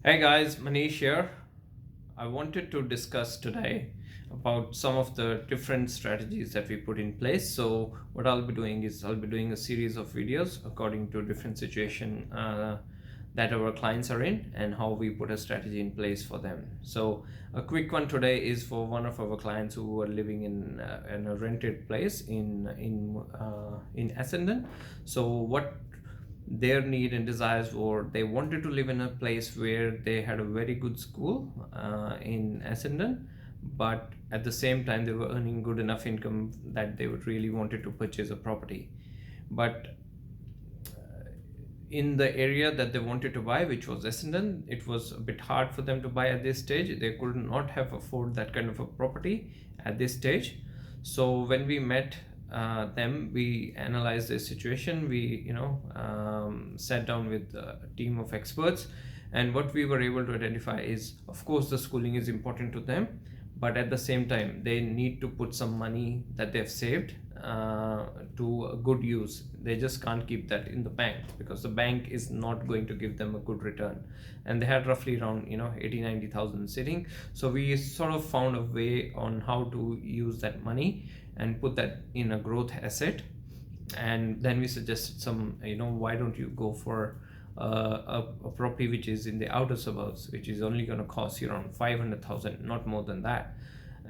Hey guys, Manish here. I wanted to discuss today about some of the different strategies that we put in place. So what I'll be doing is I'll be doing a series of videos according to different situation that our clients are in and how we put a strategy in place for them. So a quick one today is for one of our clients who are living in a rented place in Essendon. So what their need and desires were, they wanted to live in a place where they had a very good school in Essendon, but at the same time they were earning good enough income that they would really wanted to purchase a property. But in the area that they wanted to buy, which was Essendon, it was a bit hard for them to buy at this stage. They could not have afford that kind of a property at this stage. So when we met them, we analyzed their situation. We, sat down with a team of experts, and what we were able to identify is, of course, the schooling is important to them, but at the same time, they need to put some money that they've saved to a good use. They just can't keep that in the bank because the bank is not going to give them a good return. And they had roughly around 80,000-90,000 sitting. So we sort of found a way on how to use that money and put that in a growth asset. And then we suggested some, why don't you go for a property which is in the outer suburbs, which is only going to cost you around 500,000, not more than that.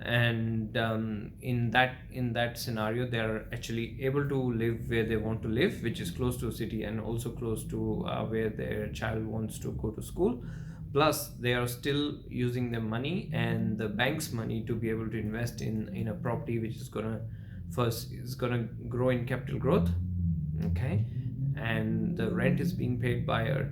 And in that scenario, they are actually able to live where they want to live, which is close to a city and also close to where their child wants to go to school. Plus they are still using the money and the bank's money to be able to invest in a property which is gonna grow in capital growth. Okay. And the rent is being paid by a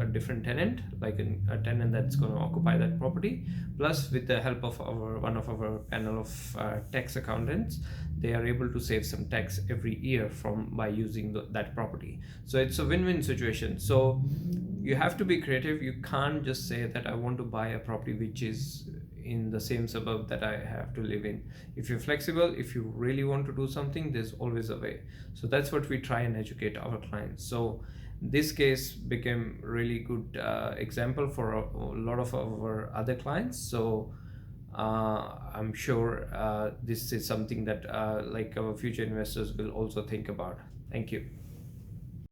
different tenant, like a tenant that's going to occupy that property. Plus, with the help of one of our panel of tax accountants, they are able to save some tax every year from by using that property. So it's a win-win situation. So you have to be creative. You can't just say that I want to buy a property which is in the same suburb that I have to live in. If you're flexible, if you really want to do something, there's always a way. So that's what we try and educate our clients. So this case became really good example for a lot of our other clients. So I'm sure this is something that like our future investors will also think about. Thank you.